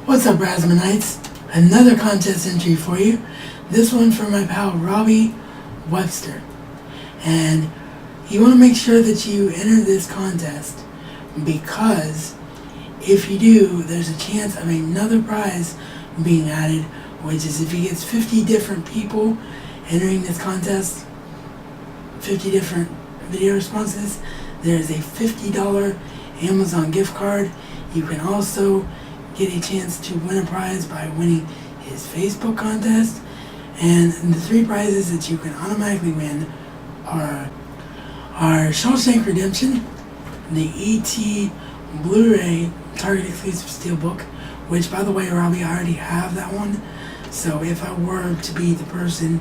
What's up, Rasmanites? Another contest entry for you. This one for my pal Robbie Webster. And you want to make sure that you enter this contest because if you do, there's a chance of another prize being added, which is if he gets 50 different people entering this contest, 50 different video responses, there's a $50 Amazon gift card. You can also get a chance to win a prize by winning his Facebook contest. And the three prizes that you can automatically win are Shawshank Redemption, the E.T. Blu-ray Target exclusive steelbook, which, by the way, Robbie, I already have that one. So if I were to be the person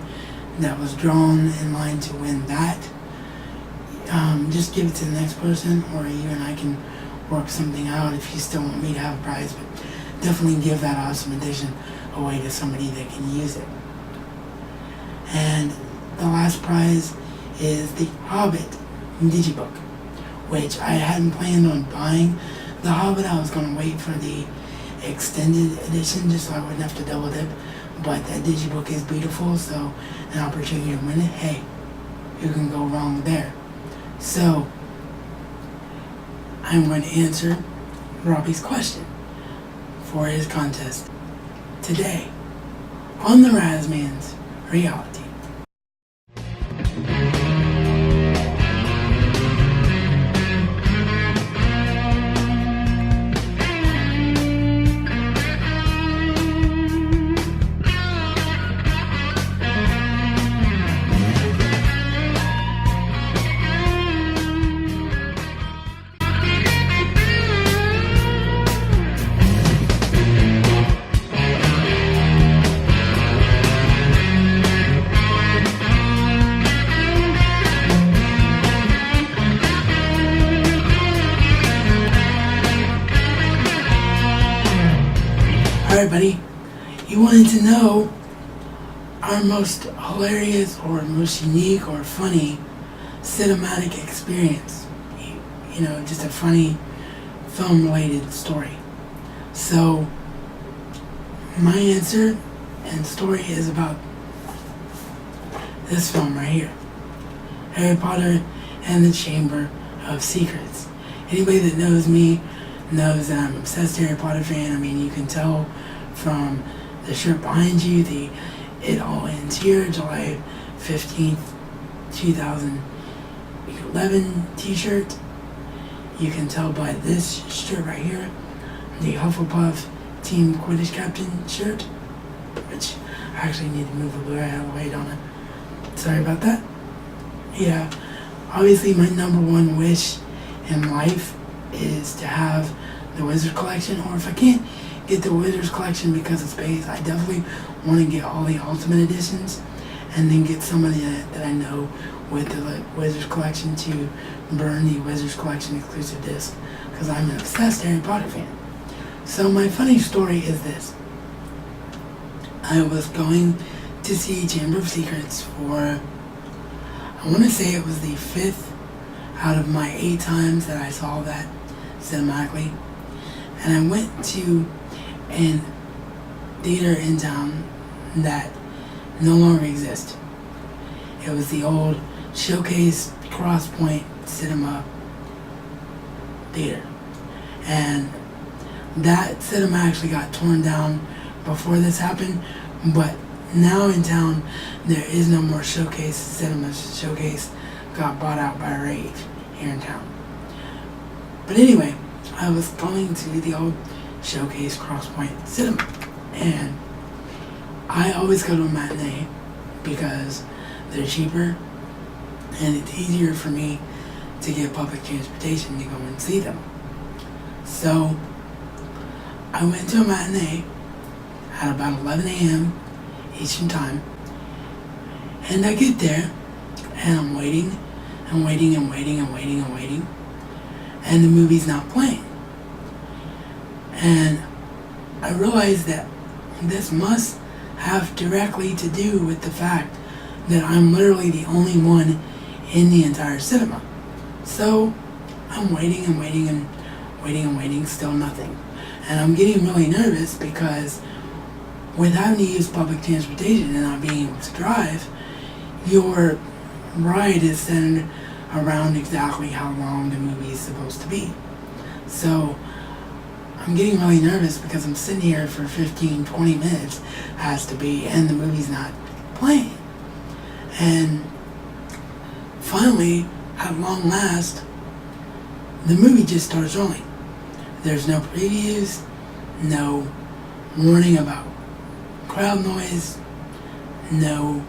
that was drawn in line to win that, just give it to the next person, or you and I can work something out if you still want me to have a prize. But definitely give that awesome edition away to somebody that can use it. And the last prize is the Hobbit Digibook, which I hadn't planned on buying the Hobbit. I was going to wait for the extended edition just so I wouldn't have to double dip. But that Digibook is beautiful, so an opportunity to win it, hey, who can go wrong there? So I'm going to answer Robbie's question for his contest today on the Razman's Reality. Alright, buddy, you wanted to know our most hilarious or most unique or funny cinematic experience. You know, just a funny film-related story. So, my answer and story is about this film right here. Harry Potter and the Chamber of Secrets. Anybody that knows me knows that I'm an obsessed Harry Potter fan. I mean, you can tell from the shirt behind you, the It All Ends Here, July 15th, 2011 t-shirt. You can tell by this shirt right here, the Hufflepuff Team Quidditch Captain shirt, which I actually need to move the Blu-ray out of the way, don't I? Sorry about that. Yeah, obviously my number one wish in life is to have the Wizards collection, or if I can't get the Wizards collection because of space, I definitely want to get all the Ultimate Editions and then get somebody that I know with the Wizards collection to burn the Wizards collection exclusive disc, because I'm an obsessed Harry Potter fan. So my funny story is this. I was going to see Chamber of Secrets for, I want to say it was the 5th out of my 8 times that I saw that cinematically. And I went to a theater in town that no longer exists. It was the old Showcase Crosspoint Cinema Theater. And that cinema actually got torn down before this happened, but now in town there is no more Showcase Cinema. Showcase got bought out by Rave here in town. But anyway, I was going to the old Showcase Crosspoint Cinema, and I always go to a matinee because they're cheaper and it's easier for me to get public transportation to go and see them. So I went to a matinee at about 11 a.m. Eastern time, and I get there and I'm waiting and waiting and waiting and waiting and waiting, and the movie's not playing. And I realized that this must have directly to do with the fact that I'm literally the only one in the entire cinema. So I'm waiting and waiting and waiting and waiting, still nothing. And I'm getting really nervous because with having to use public transportation and not being able to drive, your ride is centered around exactly how long the movie is supposed to be. So I'm getting really nervous because I'm sitting here for 15-20 minutes, has to be, and the movie's not playing. And finally, at long last, the movie just starts rolling. There's no previews, no warning about crowd noise, no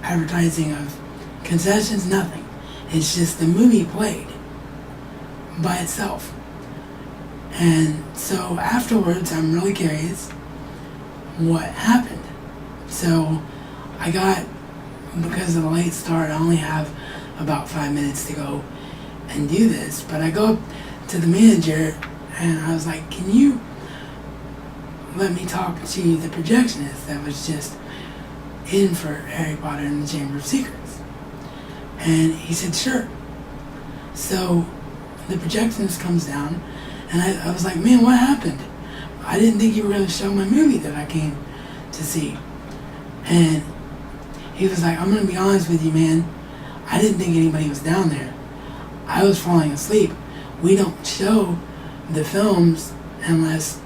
advertising of concessions, nothing. It's just the movie played by itself. And so afterwards, I'm really curious what happened. So because of the late start, I only have about 5 minutes to go and do this. But I go up to the manager and I was like, can you let me talk to the projectionist that was just in for Harry Potter and the Chamber of Secrets? And he said, sure. So the projectionist comes down and I was like, man, what happened? I didn't think you were going to show my movie that I came to see. And he was like, I'm going to be honest with you, man. I didn't think anybody was down there. I was falling asleep. We don't show the films unless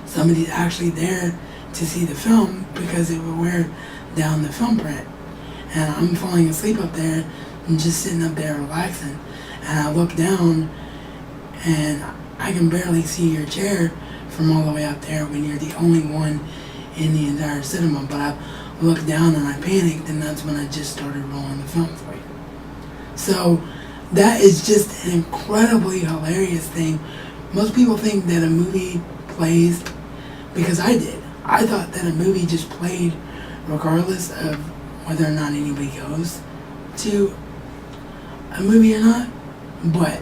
somebody's actually there to see the film because it would wear down the film print. And I'm falling asleep up there and just sitting up there relaxing. And I look down and I can barely see your chair from all the way up there when you're the only one in the entire cinema. But I looked down and I panicked, and that's when I just started rolling the film for you. So that is just an incredibly hilarious thing. Most people think that a movie plays, because I did. I thought that a movie just played regardless of whether or not anybody goes to a movie or not. But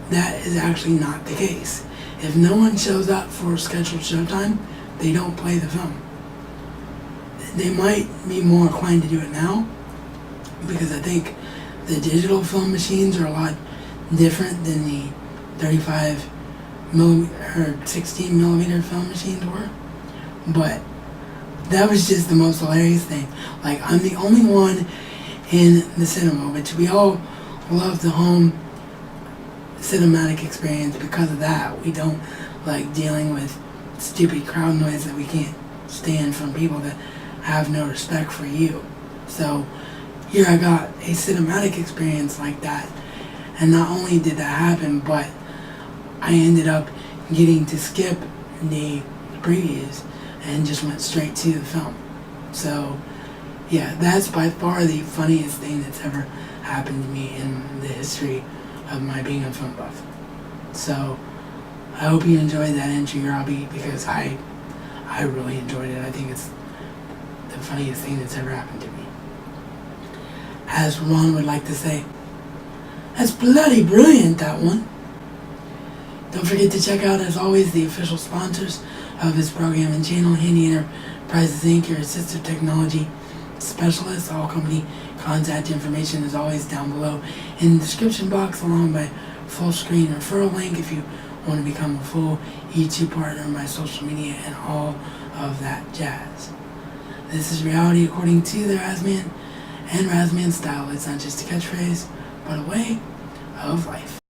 that is actually not the case. If no one shows up for scheduled showtime, they don't play the film. They might be more inclined to do it now because I think the digital film machines are a lot different than the 35 millimeter or 16 millimeter film machines were. But that was just the most hilarious thing. Like, I'm the only one in the cinema, which we all love the home cinematic experience. Because of that, we don't like dealing with stupid crowd noise that we can't stand from people that have no respect for you. So here I got a cinematic experience like that, and not only did that happen, but I ended up getting to skip the previews and just went straight to the film. So yeah, that's by far the funniest thing that's ever happened to me in the history of my being a film buff. So I hope you enjoyed that entry, Robbie, because I really enjoyed it. I think it's the funniest thing that's ever happened to me. As Ron would like to say, that's bloody brilliant, that one. Don't forget to check out, as always, the official sponsors of this program and channel, Handi Enterprises Inc., your assistive technology specialist. All company contact information is always down below in the description box, along by full screen referral link if you want to become a full YouTube partner, my social media, and all of that jazz. This is reality according to the Razman and Razman style. It's not just a catchphrase, but a way of life.